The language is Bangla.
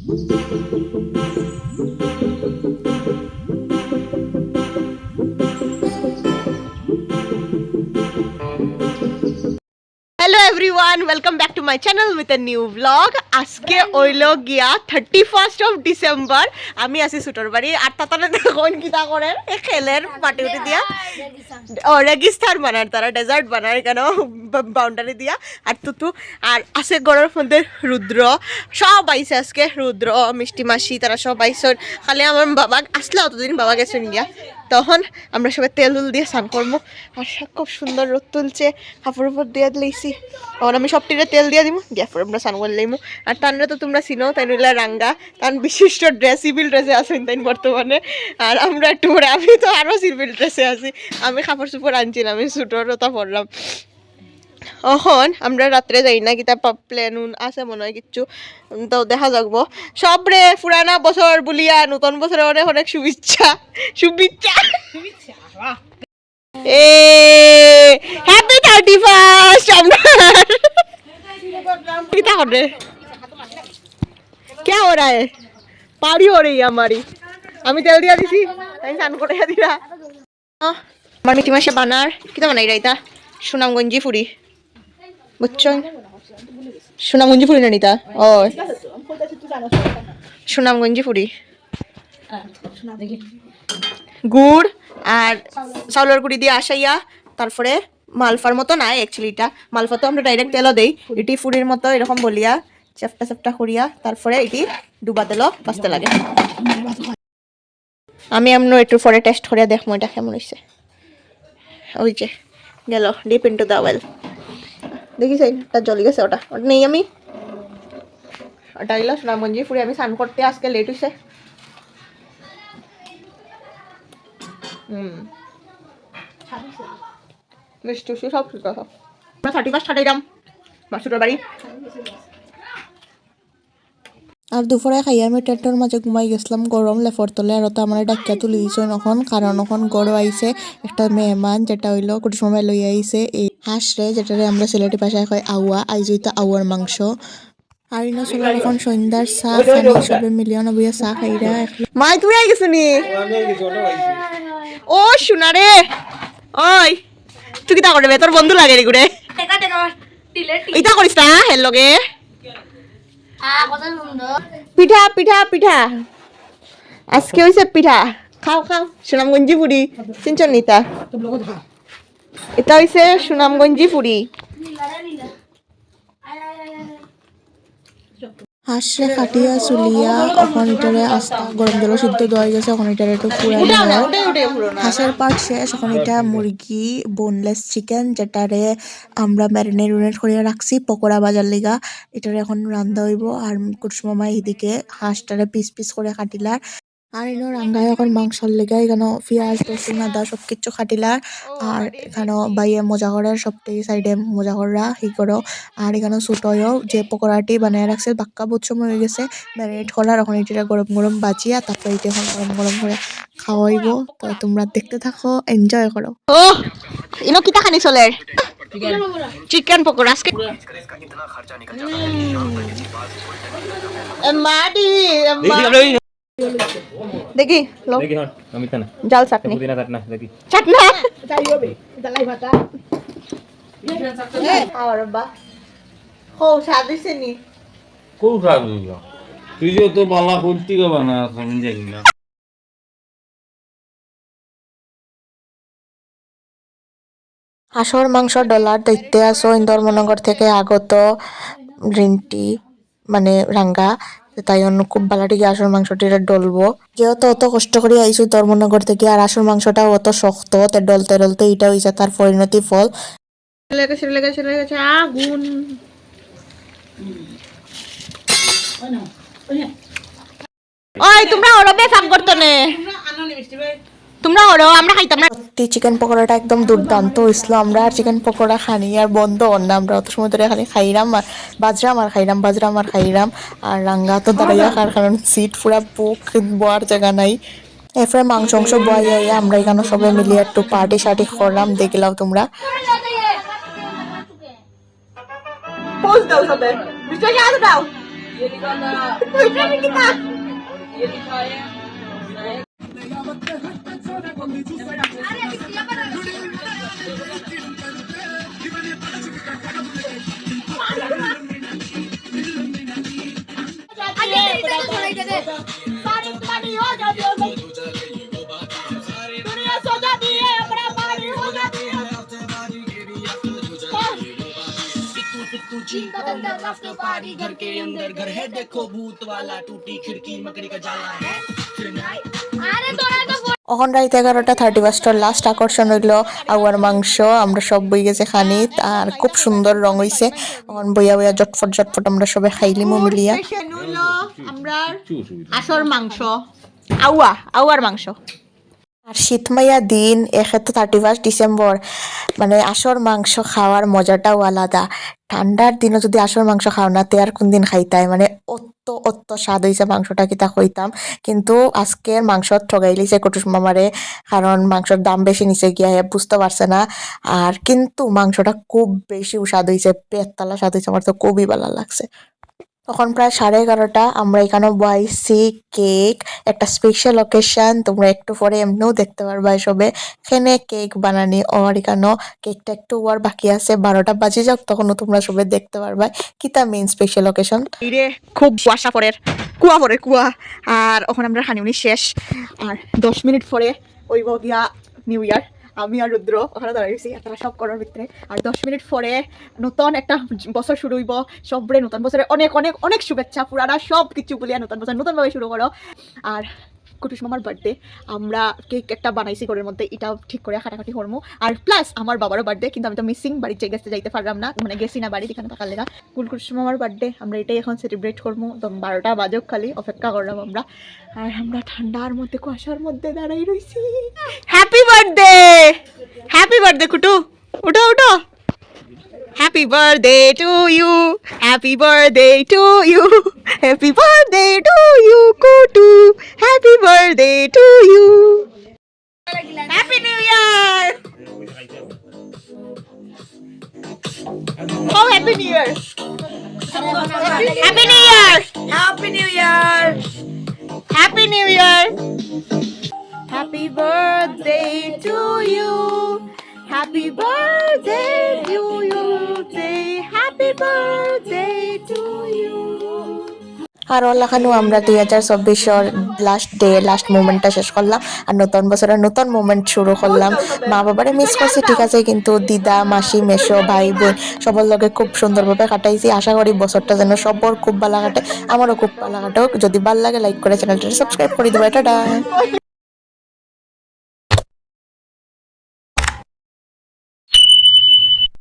Hello everyone, welcome back to my channel with a new vlog. আজকে হইলো গিয়া 31st of December. আমি আছি সুটোর বাড়ি আর তাতালে দেখুন কিতা করে খেলের মাটি উঠে দিয়া রেগিস্তান বানার, তারা ডেজার্ট বানার কেন বাউন্ডারি দিয়া। আর তুতু আর আছে গড়ের মধ্যে রুদ্র, সব আইছে আজকে, রুদ্র মিষ্টি মাসি তারা সব আইসন। খালি আমার বাবা আসলে অতদিন বাবা গেছেন গিয়া, তখন আমরা সবাই তেল উল দিয়ে স্নান করবো। আর খুব সুন্দর রোদ তুলছে, কাপড় উপর দিয়ে দিলেছি। তখন আমি সব টিরে তেল দিয়ে দিব, দিয়ে পরে আমরা স্নান করে লইমু। আর তানরা তো তোমরা চিনো, তাই নইলা রাঙ্গা তান বিশিষ্ট ড্রেস, সিভিল ড্রেসে আছেন তাই বর্তমানে। আর আমরা একটু পরে, আমি তো আরও সিভিল ড্রেসে আছি, আমি কাপড় চোপড় আনছিলাম, আমি সুটোর ওটা পরলাম। এখন আমরা রাত্রে যাই না, কিতা প্ল্যান আছে মনে হয় কিচ্ছু, তো দেখা যাবো। সবরে পুরানা বছর বলিয়া নতুন বছরে অনেক অনেক শুভেচ্ছা শুভেচ্ছা। এ হ্যাপি 31st। আমরা কিতা করে क्या हो रहा है? पारी हो रही है हमारी। আমি তেল দিয়া দিছি, তাই স্নান করে দিরা। আমার মিটি মাসে বানার কিতা বানাই রাইতা সুনামগঞ্জি ফুরি, বুঝছো? সুনামগঞ্জি ফুরি না নিতা, ও সুনামগঞ্জি ফুরি, গুড় আর চাউলের গুঁড়ি দিয়ে আসাইয়া, তারপরে মালফার মতো নাই অ্যাকচুয়ালি, এটা মালফা তো আমরা ডাইরেক্ট তেলও দেই, এটি ফুরির মতো এরকম বলিয়া চেপটা চেপটা করিয়া তারপরে এটি ডুবা তেল বাঁচতে লাগে। আমি এমন একটু পরে টেস্ট করিয়া দেখবো এটা কেমন হয়েছে। ওই যে গেল ডিপ ইন্টু দ্য ওয়েল, দেখিস ওটা জ্বলি গেছে, ওটা ওটা নেই। আমি ওটা গেল সুনামগঞ্জি ফুরি, আমি স্নান করতে আজকে লেট হয়েছে। মিষ্টি সব ঠিক আছে। আমরা 31st হাঁটাইলাম মাসুরের বাড়ি। আর দুপুরে খাই আমি টেন্টর মাঝে ঘুমাই গেছিলাম, গরম লেফর তলে। আর তো আমার ডাক্কা তুলে দিয়েছে এখন, কারণ এখন গড় আইছে একটা মেহমান, যেটা হইলো কুটি সময় লই আইছে এই হাঁস রে, যেটারে আমরা সিলেটি ভাষায় কয় আউয়া। আইজই তো আউয়ার মাংস। আর ইনো চলো এখন সন্ধ্যার চা খানি, সবে মিলিয়ন বইয়া চা খাইরা। মাই তুমি আই গেছো নি? ও শোনা রে, ওই তুই কিতা করবে, তোর বন্ধু লাগে রে গুড়ে ইতা করিস না হের লগে। পিঠা পিঠা পিঠা আজকে হইছে পিঠা, খাও খাও। সুনামগঞ্জি পুরি চিনচন নিতা, এটা হইছে সুনামগঞ্জি পুরি। হাঁসরে কাটিয়া চুলিয়া এখন এটারে আস্তা গরম জল সিদ্ধ দেওয়া গেছে, এখন এটারে একটু পুরাই হাঁসের পাট শেষ। এখন এটা মুরগি বোনলেস চিকেন, যেটারে আমরা ম্যারিনেট করে রাখছি পকোড়া বাজার লিগা, এটারে এখন রান্ধা হইব। আর কুটুমামাই এদিকে হাঁসটারে পিস পিস করে কাটিলার। আর এনো রান্নায় এখন মাংসর লেগে এখানে পেঁয়াজ রসুন আদা সব কিছু কাটিলার। আর এখানে বাইয়ে মজা করার সবটাই সাইডে মজা করা হি করো। আর এখানে ছোটও যে পকোড়াটি বানিয়ে রাখছে বাক্কা বহুত সময় হয়ে গেছে ম্যারিনেট করার, এখন এটা গরম গরম বাজিয়া তারপরে এটা এখন গরম গরম করে খাওয়াইব। তো তোমরা দেখতে থাকো, এনজয় করো। ও ইনো কিতা খানি চলে চিকেন পকোড়া আজকে মাটি দেখি লো জাল চাটনি চাটনা আর বা হো সাদিছে নি কো খাবি তুই যে তো বালা করতি গো বানা আমি জানি না। হাঁসর মাংস ডলার দেখতে আসো ইন্দরমনগর থেকে আগত গ্রিন টি মানে রাঙ্গা, তাই অন্য খুব বালাটিকে আসর মাংসটি ডলবো। যেহেতু অত কষ্ট করে আইসু ধর্মনগর থেকে, আর আসর মাংসটা অত শক্ত, তে ডলতে ডলতে এটা হইছে তার পরিণতি ফল। লেগেছে আগুন। ওই তোমরা ওরা বেফাক করতে নে, তোমরা ওরা আমরা খাইতাম না। চিকেন পকোড়াটা একদম দুর্দান্ত হয়েছিল। আমরা আর চিকেন পকোড়া খানি আর বন্ধ হন না, আমরা অত সময় ধরে খালি খাইরাম আর বাজরাম আর খাইরাম বাজরাম আর খাইরাম। আর রাঙ্গা তো দাঁড়াইয়া খার, কারণ সিট পুরা বুক, বোয়ার জায়গা নাই। এরপরে মাংস অংশ বয়ে আমরা এখানে সবাই মিলিয়ে একটু পার্টি শার্টি করলাম, দেখলাম তোমরা। পোজ দাও সবে, বিস্তারিত দাও। आफ्टर पार्टी घर के अंदर घर है देखो भूत वाला टूटी खिड़की मकड़ी का जाला है अरे तोरा तो এখন রাত 11:31 লাস্ট আকর্ষণ হইলো আউয়ার মাংস। আমরা সব বই গেছে খানি, আর খুব সুন্দর রং হইছে। এখন বইয়া বইয়া জটফট জটফট আমরা সবাই খাইলিমো মিলিয়া। স্পেশাল হলো আমরা কিচ্ছু অসুবিধা আসর মাংস, আউয়ার মাংস। আর শীতমাইয়া দিন এক্ষেত্রে 31 ডিসেম্বর, মানে আসর মাংস খাওয়ার মজাটাও আলাদা। ঠান্ডার দিনও যদি আসর মাংস খাও না তে আর কোন দিন খাইতাই, মানে অত স্বাদ হয়েছে মাংসটা কিতা কইতাম। কিন্তু আজকের মাংস ঠগাই লিছে কটুস মামারে, কারণ মাংসের দাম বেশি নিচে গিয়া বুঝতে পারছে না। আর কিন্তু মাংসটা খুব বেশি স্বাদ হয়েছে, পেটতলা স্বাদ হয়েছে, আমার তো খুবই ভালো লাগছে। তখন প্রায় 11:30 আমরা এখানে বইছি কেক, একটা স্পেশাল অকেশন, তোমরা একটু পরে এমনিও দেখতে পারবা এসবে। এখানে কেক বানানি আর এখানে কেকটা একটু আর বাকি আছে, 12টা বাজে যাক তখনও তোমরা সবে দেখতে পারবা কিতা মেইন স্পেশাল অকেশন। রে খুব কুয়াশা পড়ের, কুয়া। আর ওখানে আমরা খানিউনি শেষ, আর 10 মিনিট পরে ওইব গিয়া নিউ ইয়ার। আমি আর রুদ্র ওখানে দাঁড়াইছি আপনারা সব করার ভিতরে। আর 10 মিনিট পরে নতুন একটা বছর শুরু হইব। সবরে নতুন বছরে অনেক অনেক অনেক শুভেচ্ছা, পুরানা সব কিছু বলিয়া নতুন বছর নতুনভাবে শুরু করো। আর কুটুস মামার বার্থডে, আমরা কেক একটা বানাইছি ঘরের মধ্যে, এটাও ঠিক করে কাটাকাটি করবো। আর প্লাস আমার বাবারও বার্থডে, কিন্তু আমি তো মিসিং, বাড়িতে যাইতে পারলাম না, মানে গেছি না বাড়ি, এখানে থাকার লেগা। কুটুস মামার বার্থডে আমরা এটাই এখন সেলিব্রেট করবো। তো 12টা বাজক খালি অপেক্ষা করলাম আমরা। আর আমরা ঠান্ডার মধ্যে কুয়াশার মধ্যে দাঁড়াই রইছি। হ্যাপি বার্থডে কুটু, উঠো। Happy birthday to you, happy birthday to you, happy birthday to you, Kutu, happy birthday to you. Happy New Year! Oh, Happy New Year! Happy New Year! Happy new year Happy New Year! Happy birthday to you. Happy birthday to you. Say happy birthday to you. আর ওলাখানো আমরা 2024 লাস্ট ডে লাস্ট মোমেন্টটা শেষ করলাম, আর নতুন বছরের নতুন মোমেন্ট শুরু করলাম। মা বাবারে মিস করছি ঠিক আছে, কিন্তু দিদা মাসি মেশো ভাই বোন সবার লগে খুব সুন্দরভাবে কাটাইছি। আশা করি বছরটা যেন সবার খুব ভালো কাটে, আমারও খুব ভালো কাটুক। যদি ভালো লাগে লাইক করে চ্যানেলটা সাবস্ক্রাইব করে দিবা। টাটা।